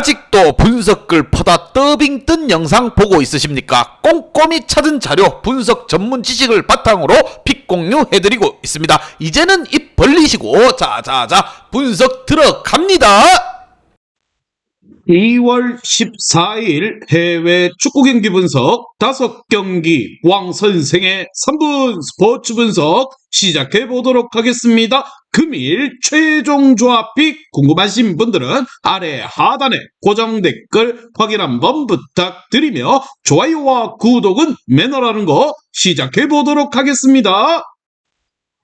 아직도 분석글 퍼다 더빙 뜬 영상 보고 있으십니까? 꼼꼼히 찾은 자료, 분석 전문 지식을 바탕으로 픽 공유해드리고 있습니다. 이제는 입 벌리시고 자자자 분석 들어갑니다. 2월 14일 해외 축구 경기 분석 5경기 왕 선생의 3분 스포츠 분석 시작해 보도록 하겠습니다. 금일 최종 조합픽 궁금하신 분들은 아래 하단에 고정 댓글 확인 한번 부탁드리며 좋아요와 구독은 매너라는 거 시작해 보도록 하겠습니다.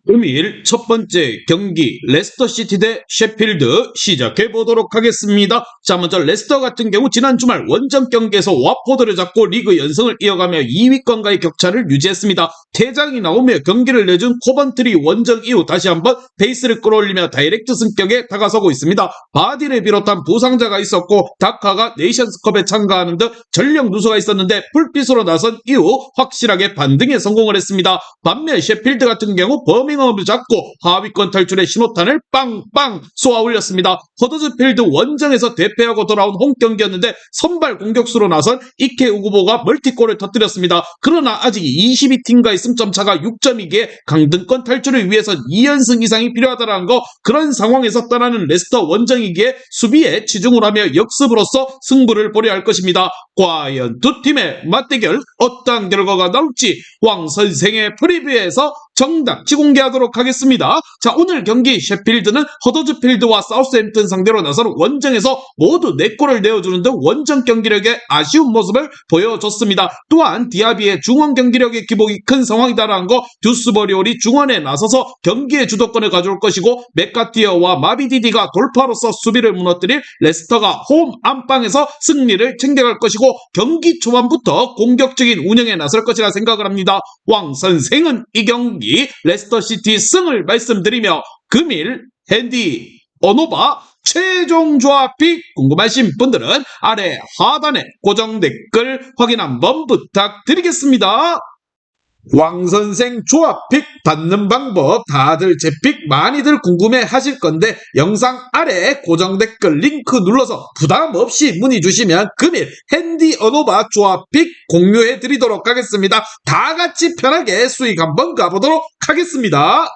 금일 첫 번째 경기 레스터시티 대 셰필드 시작해 보도록 하겠습니다. 자, 먼저 레스터 같은 경우 지난 주말 원정 경기에서 와포드를 잡고 리그 연승을 이어가며 2위권과의 격차를 유지했습니다. 퇴장이 나오며 경기를 내준 코번트리 원정 이후 다시 한번 페이스를 끌어올리며 다이렉트 승격에 다가서고 있습니다. 바디를 비롯한 부상자가 있었고 다카가 네이션스컵에 참가하는 등 전력 누수가 있었는데 불빛으로 나선 이후 확실하게 반등에 성공을 했습니다. 반면 셰필드 같은 경우 버밍엄을 잡고 하위권 탈출의 신호탄을 빵빵 쏘아 올렸습니다. 허더스필드 원정에서 대패하고 돌아온 홈 경기였는데 선발 공격수로 나선 이케 우구보가 멀티골을 터뜨렸습니다. 그러나 아직 22팀과의 승점 차가 6점이기에 강등권 탈출을 위해선 2연승 이상이 필요하다는 거, 그런 상황에서 떠나는 레스터 원정이기에 수비에 치중을 하며 역습으로서 승부를 보려 할 것입니다. 과연 두 팀의 맞대결 어떤 결과가 나올지 왕 선생의 프리뷰에서 정답지 공개하도록 하겠습니다. 자, 오늘 경기 셰필드는 허더즈필드와 사우스햄튼 상대로 나선 원정에서 모두 4골을 내어주는 등 원정 경기력에 아쉬운 모습을 보여줬습니다. 또한 디아비의 중원 경기력의 기복이 큰 상황이다라는 거, 듀스버리올이 중원에 나서서 경기의 주도권을 가져올 것이고 맥카티어와 마비디디가 돌파로서 수비를 무너뜨릴 레스터가 홈 안방에서 승리를 챙겨갈 것이고 경기 초반부터 공격적인 운영에 나설 것이라 생각을 합니다. 왕 선생은 이 경기 레스터시티 승을 말씀드리며 금일 핸디 어노바 최종 조합픽 궁금하신 분들은 아래 하단에 고정 댓글 확인 한번 부탁드리겠습니다. 왕선생 조합픽 받는 방법 다들 제 픽 많이들 궁금해 하실 건데 영상 아래 고정 댓글 링크 눌러서 부담 없이 문의 주시면 금일 핸디 어노바 조합픽 공유해 드리도록 하겠습니다. 다 같이 편하게 수익 한번 가보도록 하겠습니다.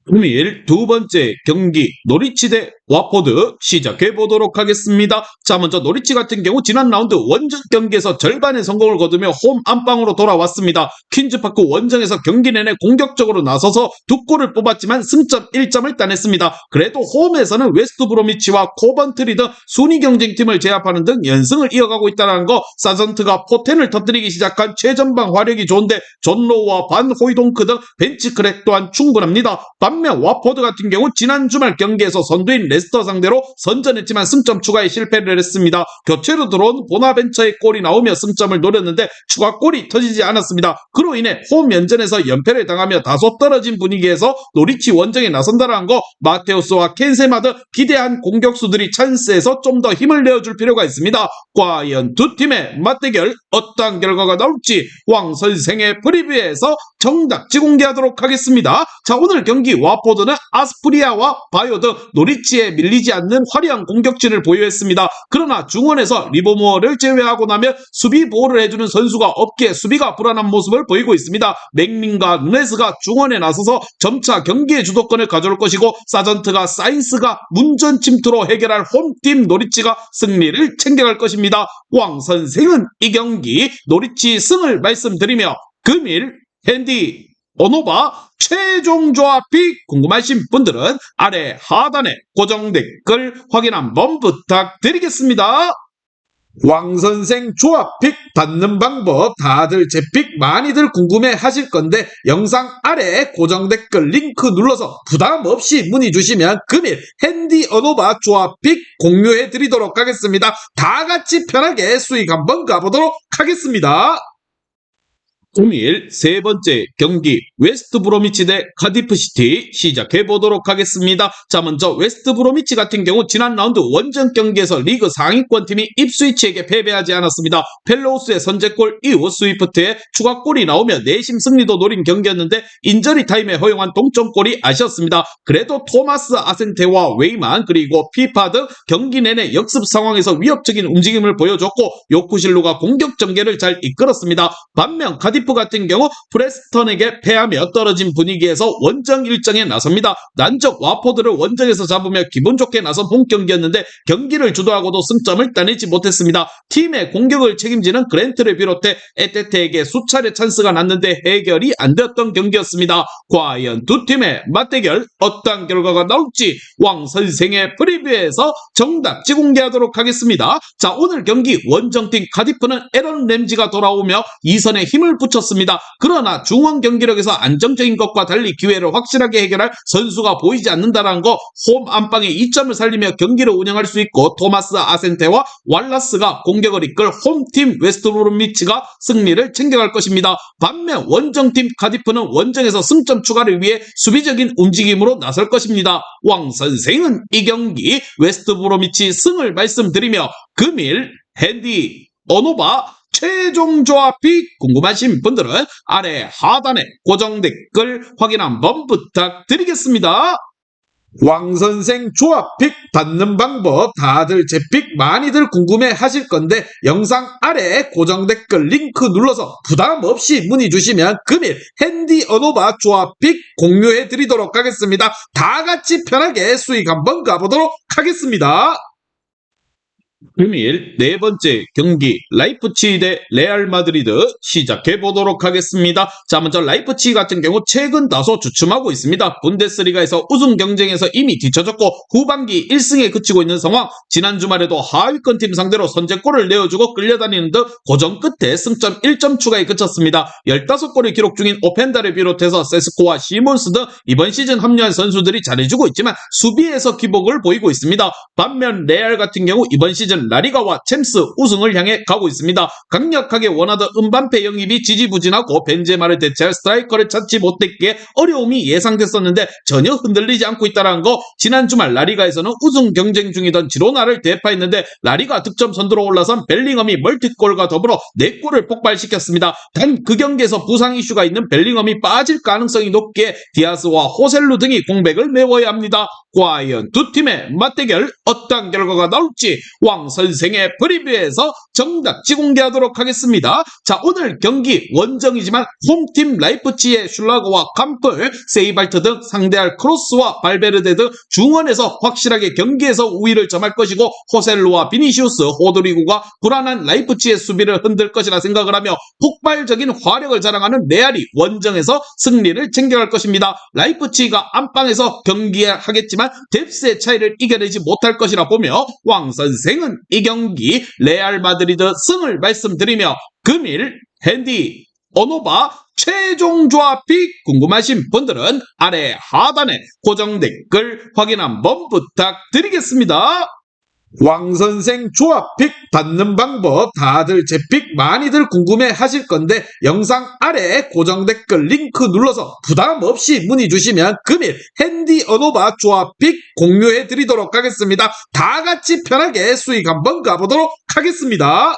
금일 두 번째 경기 노리치 대 와포드 시작해 보도록 하겠습니다. 자, 먼저 노리치 같은 경우 지난 라운드 원정 경기에서 절반의 성공을 거두며 홈 안방으로 돌아왔습니다. 퀸즈파크 원정에서 경기 내내 공격적으로 나서서 2골을 뽑았지만 승점 1점을 따냈습니다. 그래도 홈에서는 웨스트 브로미치와 코번트리 등 순위 경쟁팀을 제압하는 등 연승을 이어가고 있다는 거, 사전트가 포텐을 터뜨리기 시작한 최전방 화력이 좋은데 존로우와 반 호이동크 등 벤치 크랙 또한 충분합니다. 반면 와포드 같은 경우 지난 주말 경기에서 선두인 레스터 상대로 선전했지만 승점 추가에 실패를 했습니다. 교체로 들어온 보나벤처의 골이 나오며 승점을 노렸는데 추가골이 터지지 않았습니다. 그로 인해 홈 연전에서 연패를 당하며 다소 떨어진 분위기에서 노리치 원정에 나선다라는 거, 마테우스와 켄세마 등 기대한 공격수들이 찬스에서 좀 더 힘을 내어줄 필요가 있습니다. 과연 두 팀의 맞대결 어떤 결과가 나올지 왕 선생의 프리뷰에서 정답지 공개하도록 하겠습니다. 자, 오늘 경기 와포드는 아스프리아와 바이오 등 노리치에 밀리지 않는 화려한 공격진을 보유했습니다. 그러나 중원에서 리버모어를 제외하고 나면 수비 보호를 해주는 선수가 없기에 수비가 불안한 모습을 보이고 있습니다. 맥민과 누네스가 중원에 나서서 점차 경기의 주도권을 가져올 것이고 사전트가 사인스가 문전 침투로 해결할 홈팀 노리치가 승리를 챙겨갈 것입니다. 왕 선생은 이 경기 노리치 승을 말씀드리며 금일 핸디 어노바 최종 조합픽 궁금하신 분들은 아래 하단에 고정 댓글 확인 한번 부탁드리겠습니다. 왕선생 조합픽 받는 방법 다들 제 픽 많이들 궁금해 하실 건데 영상 아래 고정 댓글 링크 눌러서 부담 없이 문의 주시면 금일 핸디 어노바 조합픽 공유해 드리도록 하겠습니다. 다 같이 편하게 수익 한번 가보도록 하겠습니다. 금일 세 번째 경기 웨스트브로미치 대 카디프시티 시작해 보도록 하겠습니다. 자, 먼저 웨스트브로미치 같은 경우 지난 라운드 원정 경기에서 리그 상위권 팀이 입스위치에게 패배하지 않았습니다. 펠로우스의 선제골 이후 스위프트의 추가골이 나오며 내심 승리도 노린 경기였는데 인저리 타임에 허용한 동점골이 아쉬웠습니다. 그래도 토마스 아센테와 웨이만 그리고 피파 등 경기 내내 역습 상황에서 위협적인 움직임을 보여줬고 요쿠실루가 공격 전개를 잘 이끌었습니다. 반면 카디프 같은 경우 프레스턴에게 패하며 떨어진 분위기에서 원정 일정에 나섭니다. 난적 와포드를 원정에서 잡으며 기분 좋게 나선 본 경기였는데 경기를 주도하고도 승점을 따내지 못했습니다. 팀의 공격을 책임지는 그랜트를 비롯해 에테테에게 수차례 찬스가 났는데 해결이 안 되었던 경기였습니다. 과연 두 팀의 맞대결 어떤 결과가 나올지 왕 선생의 프리뷰에서 정답지 공개하도록 하겠습니다. 자, 오늘 경기 원정팀 카디프는 에런 램지가 돌아오며 2선에 힘을 붙였습니다. 그러나 중원 경기력에서 안정적인 것과 달리 기회를 확실하게 해결할 선수가 보이지 않는다는 거, 홈 안방에 2점을 살리며 경기를 운영할 수 있고 토마스 아센테와 왈라스가 공격을 이끌 홈팀 웨스트브로미치가 승리를 챙겨갈 것입니다. 반면 원정팀 카디프는 원정에서 승점 추가를 위해 수비적인 움직임으로 나설 것입니다. 왕 선생은 이 경기 웨스트브로미치 승을 말씀드리며 금일 핸디 어노바 최종 조합이 궁금하신 분들은 아래 하단에 고정 댓글 확인 한번 부탁드리겠습니다. 왕선생 조합픽 받는 방법 다들 제 픽 많이들 궁금해 하실 건데 영상 아래 고정 댓글 링크 눌러서 부담 없이 문의 주시면 금일 핸디 어노바 조합픽 공유해 드리도록 하겠습니다. 다 같이 편하게 수익 한번 가보도록 하겠습니다. 금일 네 번째 경기 라이프치히 대 레알 마드리드 시작해 보도록 하겠습니다. 자, 먼저 라이프치히 같은 경우 최근 다소 주춤하고 있습니다. 분데스리가에서 우승 경쟁에서 이미 뒤처졌고 후반기 1승에 그치고 있는 상황. 지난 주말에도 하위권 팀 상대로 선제골을 내어주고 끌려다니는 듯 고전 끝에 승점 1점 추가에 그쳤습니다. 15골을 기록 중인 오펜다를 비롯해서 세스코와 시몬스 등 이번 시즌 합류한 선수들이 잘해주고 있지만 수비에서 기복을 보이고 있습니다. 반면 레알 같은 경우 이번 시즌 라리가와 챔스 우승을 향해 가고 있습니다. 강력하게 원하던 음반페 영입이 지지부진하고 벤제마를 대체할 스트라이커를 찾지 못했기에 어려움이 예상됐었는데 전혀 흔들리지 않고 있다는 거. 지난 주말 라리가에서는 우승 경쟁 중이던 지로나를 대파했는데 라리가 득점 선두로 올라선 벨링엄이 멀티골과 더불어 4골을 폭발시켰습니다. 단 그 경기에서 부상 이슈가 있는 벨링엄이 빠질 가능성이 높기에 디아스와 호셀루 등이 공백을 메워야 합니다. 과연 두 팀의 맞대결 어떤 결과가 나올지 왕 선생의 프리뷰에서 정답지 공개하도록 하겠습니다. 자, 오늘 경기 원정이지만 홈팀 라이프치히의 슐라거와 캄플, 세이발트 등 상대할 크로스와 발베르데 등 중원에서 확실하게 경기에서 우위를 점할 것이고 호셀루와 비니시우스, 호드리구가 불안한 라이프치히의 수비를 흔들 것이라 생각을 하며 폭발적인 화력을 자랑하는 레알이 원정에서 승리를 챙겨갈 것입니다. 라이프치히가 안방에서 경기하겠지만 뎁스의 차이를 이겨내지 못할 것이라 보며 왕 선생은 이 경기 레알 마드리드 승을 말씀드리며 금일 핸디 어노바 최종 조합이 궁금하신 분들은 아래 하단에 고정 댓글 확인 한번 부탁드리겠습니다. 왕선생 조합픽 받는 방법 다들 제 픽 많이들 궁금해 하실 건데 영상 아래 고정 댓글 링크 눌러서 부담 없이 문의 주시면 금일 핸디 어노바 조합픽 공유해 드리도록 하겠습니다. 다 같이 편하게 수익 한번 가보도록 하겠습니다.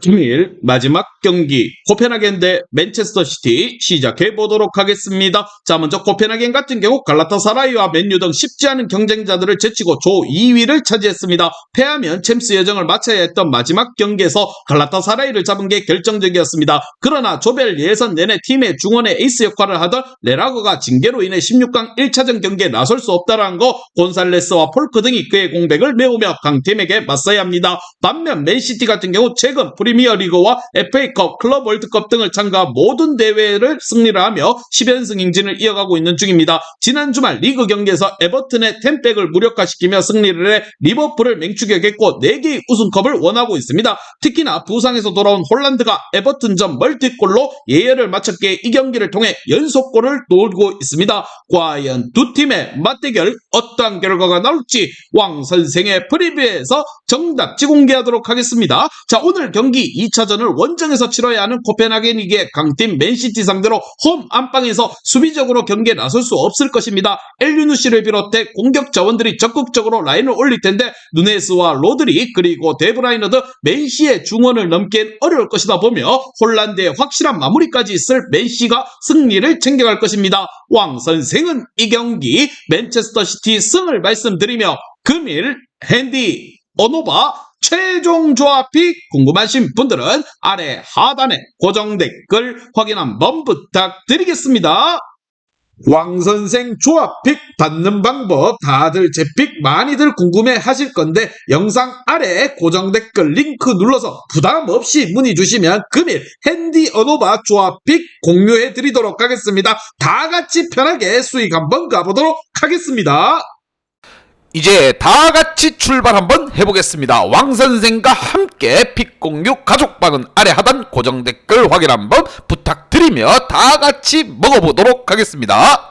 금일 마지막 경기 코펜하겐 대 맨체스터 시티 시작해 보도록 하겠습니다. 자, 먼저 코펜하겐 같은 경우 갈라타사라이와 맨유 등 쉽지 않은 경쟁자들을 제치고 조 2위를 차지했습니다. 패하면 챔스 여정을 마쳐야 했던 마지막 경기에서 갈라타사라이를 잡은 게 결정적이었습니다. 그러나 조별 예선 내내 팀의 중원의 에이스 역할을 하던 레라거가 징계로 인해 16강 1차전 경기에 나설 수 없다는 거. 곤살레스와 폴크 등이 그의 공백을 메우며 강팀에게 맞서야 합니다. 반면 맨시티 같은 경우 최근 프리미어리그와 FA컵, 클럽 월드컵 등을 참가한 모든 대회를 승리를 하며 10연승 행진을 이어가고 있는 중입니다. 지난 주말 리그 경기에서 에버튼의 템백을 무력화시키며 승리를 해 리버풀을 맹추격했고 4개의 우승컵을 원하고 있습니다. 특히나 부상에서 돌아온 홀란드가 에버튼전 멀티골로 예열을 마쳤기에 이 경기를 통해 연속골을 노리고 있습니다. 과연 두 팀의 맞대결 어떠한 결과가 나올지 왕 선생의 프리뷰에서 정답지 공개하도록 하겠습니다. 자, 오늘 경기 경기 2차전을 원정에서 치러야 하는 코펜하겐 리그의 강팀 맨시티 상대로 홈 안방에서 수비적으로 경기에 나설 수 없을 것입니다. 엘유누시를 비롯해 공격 자원들이 적극적으로 라인을 올릴 텐데 누네스와 로드리 그리고 데브라이너 등 맨시의 중원을 넘기엔 어려울 것이다 보며 홀란드의 확실한 마무리까지 있을 맨시가 승리를 챙겨갈 것입니다. 왕 선생은 이 경기 맨체스터 시티 승을 말씀드리며 금일 핸디 어노바 최종 조합이 궁금하신 분들은 아래 하단에 고정 댓글 확인 한번 부탁드리겠습니다. 왕선생 조합픽 받는 방법 다들 제 픽 많이들 궁금해 하실 건데 영상 아래 고정 댓글 링크 눌러서 부담 없이 문의 주시면 금일 핸디 어노바 조합픽 공유해 드리도록 하겠습니다. 다 같이 편하게 수익 한번 가보도록 하겠습니다. 이제 다 같이 출발 한번 해보겠습니다. 왕선생과 함께 픽 공유 가족방은 아래 하단 고정 댓글 확인 한번 부탁드리며 다 같이 먹어보도록 하겠습니다.